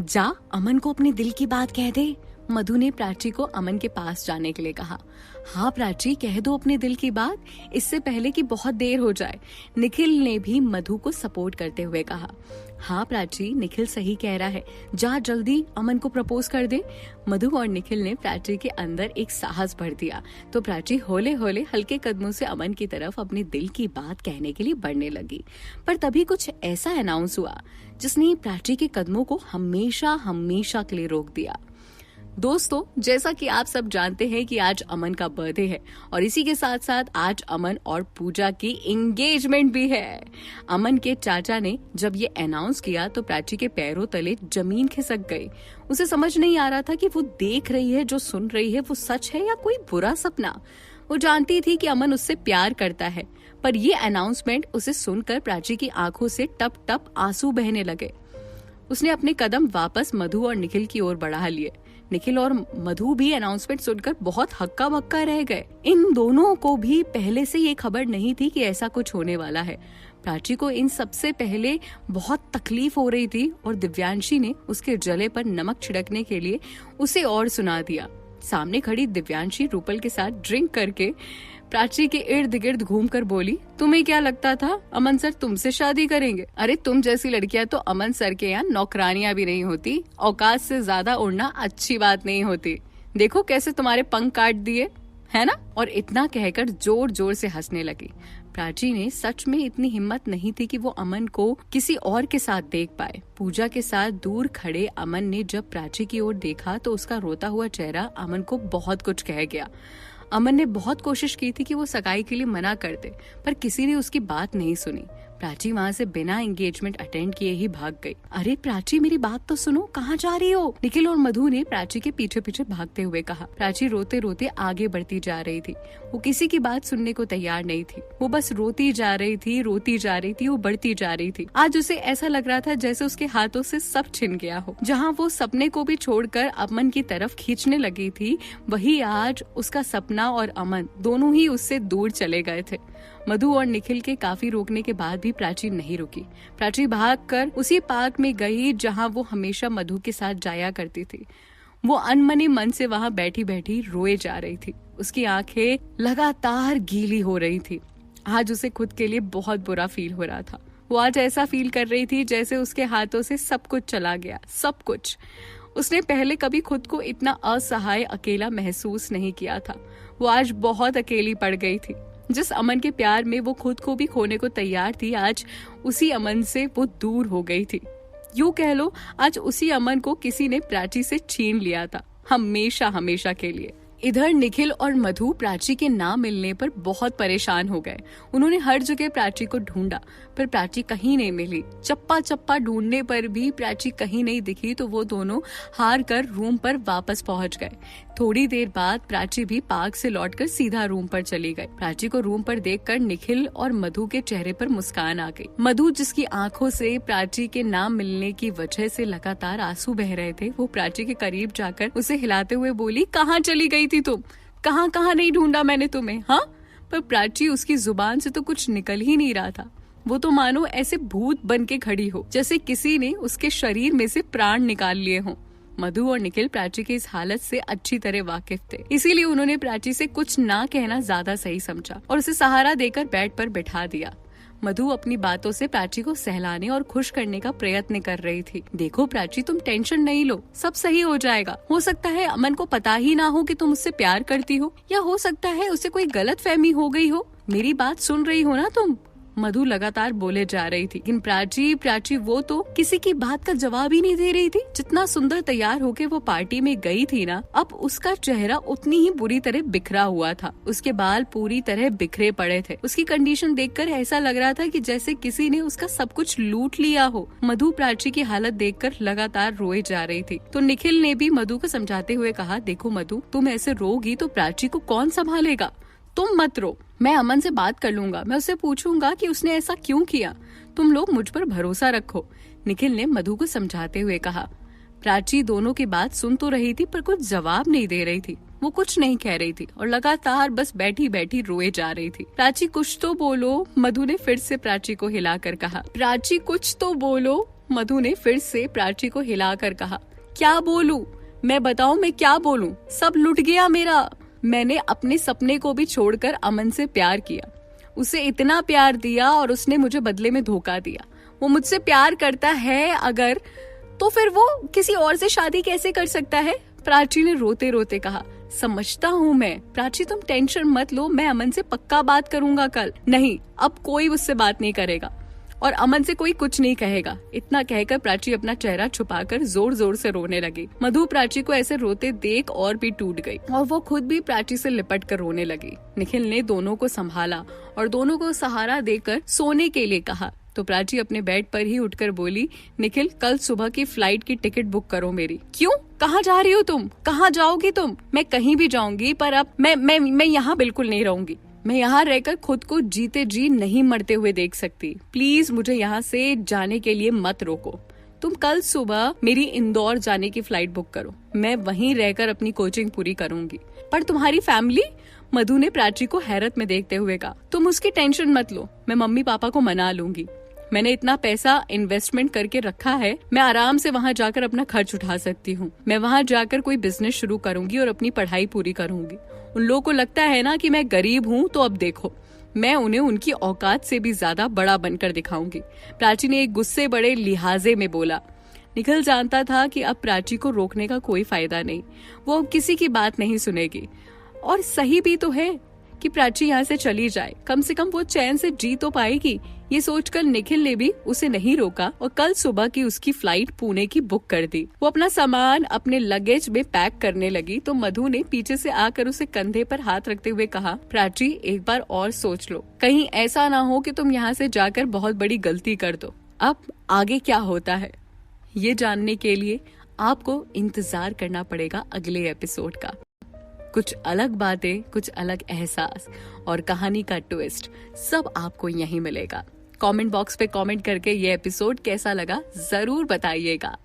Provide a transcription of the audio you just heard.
जा अमन को अपने दिल की बात कह दे। मधु ने प्राची को अमन के पास जाने के लिए कहा। हाँ प्राची, कह दो अपने दिल की बात, इससे पहले कि बहुत देर हो जाए। निखिल ने भी मधु को सपोर्ट करते हुए कहा। हाँ प्राची, निखिल सही कह रहा है, जा जल्दी अमन को प्रपोज कर दे। मधु और निखिल ने प्राची के अंदर एक साहस भर दिया तो प्राची होले होले हल्के कदमों से अमन की तरफ अपने दिल की बात कहने के लिए बढ़ने लगी। पर तभी कुछ ऐसा अनाउंस हुआ जिसने प्राची के कदमों को हमेशा हमेशा के लिए रोक दिया। दोस्तों, जैसा कि आप सब जानते हैं कि आज अमन का बर्थडे है और इसी के साथ साथ आज अमन और पूजा की एंगेजमेंट भी है। अमन के चाचा ने जब ये अनाउंस किया तो प्राची के पैरों तले जमीन खिसक गई। उसे समझ नहीं आ रहा था कि वो देख रही है, जो सुन रही है वो सच है या कोई बुरा सपना। वो जानती थी कि अमन उससे प्यार करता है, पर ये अनाउंसमेंट उसे सुनकर प्राची की आंखों से टप टप आंसू बहने लगे। उसने अपने कदम वापस मधु और निखिल की ओर बढ़ा लिए। निखिल और मधु भी अनाउंसमेंट सुनकर बहुत हक्का बक्का रह गए। इन दोनों को भी पहले से ये खबर नहीं थी कि ऐसा कुछ होने वाला है। प्राची को इन सबसे पहले बहुत तकलीफ हो रही थी और दिव्यांशी ने उसके जले पर नमक छिड़कने के लिए उसे और सुना दिया। सामने खड़ी दिव्यांशी रूपल के साथ ड्रिंक करके प्राची के इर्द गिर्द घूमकर बोली, तुम्हें क्या लगता था अमन सर तुमसे शादी करेंगे? अरे तुम जैसी लड़कियां तो अमन सर के यहाँ नौकरानियां भी नहीं होती। औकात से ज्यादा उड़ना अच्छी बात नहीं होती। देखो कैसे तुम्हारे पंख काट दिए, है ना? और इतना कहकर जोर जोर से हंसने लगी। प्राची ने सच में इतनी हिम्मत नहीं थी कि वो अमन को किसी और के साथ देख पाए। पूजा के साथ दूर खड़े अमन ने जब प्राची की ओर देखा तो उसका रोता हुआ चेहरा अमन को बहुत कुछ कह गया। अमन ने बहुत कोशिश की थी कि वो सगाई के लिए मना कर दे, पर किसी ने उसकी बात नहीं सुनी। प्राची वहाँ से बिना एंगेजमेंट अटेंड किए ही भाग गई। अरे प्राची, मेरी बात तो सुनो, कहाँ जा रही हो? निखिल और मधु ने प्राची के पीछे पीछे भागते हुए कहा। प्राची रोते रोते आगे बढ़ती जा रही थी। वो किसी की बात सुनने को तैयार नहीं थी। वो बस रोती जा रही थी, रोती जा रही थी, वो बढ़ती जा रही थी। आज उसे ऐसा लग रहा था जैसे उसके हाथों से सब छिन गया हो। जहाँ वो सपने को भी छोड़कर अमन की तरफ खींचने लगी थी, वही आज उसका सपना और अमन दोनों ही उससे दूर चले गए थे। मधु और निखिल के काफी रोकने के बाद भी प्राची नहीं रुकी। प्राची भागकर उसी पार्क में गई जहां वो हमेशा मधु के साथ जाया करती थी। वो अनमने मन से वहां बैठी बैठी रोए जा रही थी। उसकी आंखें लगातार गीली हो रही थी। आज उसे खुद के लिए बहुत बुरा फील हो रहा था। वो आज ऐसा फील कर रही थी जैसे उसके हाथों से सब कुछ चला गया, सब कुछ। उसने पहले कभी खुद को इतना असहाय अकेला महसूस नहीं किया था। वो आज बहुत अकेली पड़ गई थी। जिस अमन के प्यार में वो खुद को भी खोने को तैयार थी, आज उसी अमन से वो दूर हो गई थी। यूं कह लो, आज उसी अमन को किसी ने प्राची से छीन लिया था, हमेशा हमेशा के लिए। इधर निखिल और मधु प्राची के ना मिलने पर बहुत परेशान हो गए। उन्होंने हर जगह प्राची को ढूंढा, पर प्राची कहीं नहीं मिली। चप्पा चप्पा ढूंढने पर भी प्राची कहीं नहीं दिखी तो वो दोनों हार कर रूम पर वापस पहुंच गए। थोड़ी देर बाद प्राची भी पार्क से लौटकर सीधा रूम पर चली गई। प्राची को रूम पर देखकर निखिल और मधु के चेहरे पर मुस्कान आ गई। मधु, जिसकी आंखों से प्राची के ना मिलने की वजह से लगातार आंसू बह रहे थे, वो प्राची के करीब जाकर उसे हिलाते हुए बोली, कहाँ चली गई थी तुम? कहाँ कहाँ नहीं ढूंढा मैंने तुम्हें, हाँ? पर प्राची, उसकी जुबान से तो कुछ निकल ही नहीं रहा था। वो तो मानो ऐसे भूत बन के खड़ी हो, जैसे किसी ने उसके शरीर में से प्राण निकाल लिए हों। मधु और निखिल प्राची की इस हालत से अच्छी तरह वाकिफ थे, इसीलिए उन्होंने प्राची से कुछ ना कहना ज्यादा सही समझा और उसे सहारा देकर बेड पर बिठा दिया। मधु अपनी बातों से प्राची को सहलाने और खुश करने का प्रयत्न कर रही थी। देखो प्राची, तुम टेंशन नहीं लो, सब सही हो जाएगा। हो सकता है अमन को पता ही ना हो कि तुम उससे प्यार करती हो, या हो सकता है उसे कोई गलतफहमी हो गई हो। मेरी बात सुन रही हो ना तुम? मधु लगातार बोले जा रही थी, लेकिन प्राची वो तो किसी की बात का जवाब ही नहीं दे रही थी। जितना सुंदर तैयार होके वो पार्टी में गई थी ना, अब उसका चेहरा उतनी ही बुरी तरह बिखरा हुआ था। उसके बाल पूरी तरह बिखरे पड़े थे। उसकी कंडीशन देखकर ऐसा लग रहा था कि जैसे किसी ने उसका सब कुछ लूट लिया हो। मधु प्राची की हालत देखकर लगातार रोए जा रही थी, तो निखिल ने भी मधु को समझाते हुए कहा, देखो मधु, तुम ऐसे रोगी तो प्राची को कौन संभालेगा? तुम मत रो, मैं अमन से बात कर लूंगा। मैं उससे पूछूंगा कि उसने ऐसा क्यों किया। तुम लोग मुझ पर भरोसा रखो, निखिल ने मधु को समझाते हुए कहा। प्राची दोनों की बात सुन तो रही थी, पर कुछ जवाब नहीं दे रही थी। वो कुछ नहीं कह रही थी और लगातार बस बैठी बैठी रोए जा रही थी। प्राची कुछ तो बोलो, मधु ने फिर से प्राची को हिलाकर कहा। प्राची कुछ तो बोलो, मधु ने फिर से प्राची को हिलाकर कहा, क्या बोलूं? मैं बताऊं मैं क्या बोलूं? सब लुट गया मेरा। मैंने अपने सपने को भी छोड़कर अमन से प्यार किया, उसे इतना प्यार दिया और उसने मुझे बदले में धोखा दिया। वो मुझसे प्यार करता है अगर, तो फिर वो किसी और से शादी कैसे कर सकता है? प्राची ने रोते रोते कहा। समझता हूँ मैं प्राची, तुम टेंशन मत लो, मैं अमन से पक्का बात करूंगा कल। नहीं, अब कोई उससे बात नहीं करेगा और अमन से कोई कुछ नहीं कहेगा। इतना कहकर प्राची अपना चेहरा छुपाकर जोर जोर से रोने लगी। मधु प्राची को ऐसे रोते देख और भी टूट गई और वो खुद भी प्राची से लिपट कर रोने लगी। निखिल ने दोनों को संभाला और दोनों को सहारा देकर सोने के लिए कहा तो प्राची अपने बेड पर ही उठकर बोली, निखिल कल सुबह की फ्लाइट की टिकट बुक करो मेरी। क्यों? कहाँ जा रही हो तुम? कहाँ जाओगी तुम? मैं कहीं भी जाऊंगी, पर अब मैं यहाँ बिल्कुल नहीं रहूंगी। मैं यहाँ रहकर खुद को जीते जी नहीं मरते हुए देख सकती। प्लीज मुझे यहाँ से जाने के लिए मत रोको। तुम कल सुबह मेरी इंदौर जाने की फ्लाइट बुक करो, मैं वहीं रहकर अपनी कोचिंग पूरी करूंगी। पर तुम्हारी फैमिली? मधु ने प्राची को हैरत में देखते हुए कहा। तुम उसकी टेंशन मत लो, मैं मम्मी पापा को मना लूंगी। मैंने इतना पैसा इन्वेस्टमेंट करके रखा है, मैं आराम से वहाँ जाकर अपना खर्च उठा सकती हूँ। मैं वहाँ जाकर कोई बिजनेस शुरू करूंगी और अपनी पढ़ाई पूरी करूंगी। उन लोगों को लगता है ना कि मैं गरीब हूँ, तो अब देखो मैं उन्हें उनकी औकात से भी ज्यादा बड़ा बनकर दिखाऊंगी। प्राची ने एक गुस्से बड़े लिहाजे में बोला। निखिल जानता था कि अब प्राची को रोकने का कोई फायदा नहीं, वो अब किसी की बात नहीं सुनेगी। और सही भी तो है कि प्राची यहाँ से चली जाए, कम से कम वो चैन से जी तो पाएगी। ये सोचकर निखिल ने भी उसे नहीं रोका और कल सुबह की उसकी फ्लाइट पुणे की बुक कर दी। वो अपना सामान अपने लगेज में पैक करने लगी तो मधु ने पीछे से आकर उसे कंधे पर हाथ रखते हुए कहा, प्राची एक बार और सोच लो, कहीं ऐसा ना हो कि तुम यहाँ से जाकर बहुत बड़ी गलती कर दो। अब आगे क्या होता है ये जानने के लिए आपको इंतजार करना पड़ेगा अगले एपिसोड का। कुछ अलग बातें, कुछ अलग एहसास और कहानी का ट्विस्ट सब आपको यहीं मिलेगा। कमेंट बॉक्स पे कमेंट करके ये एपिसोड कैसा लगा जरूर बताइएगा।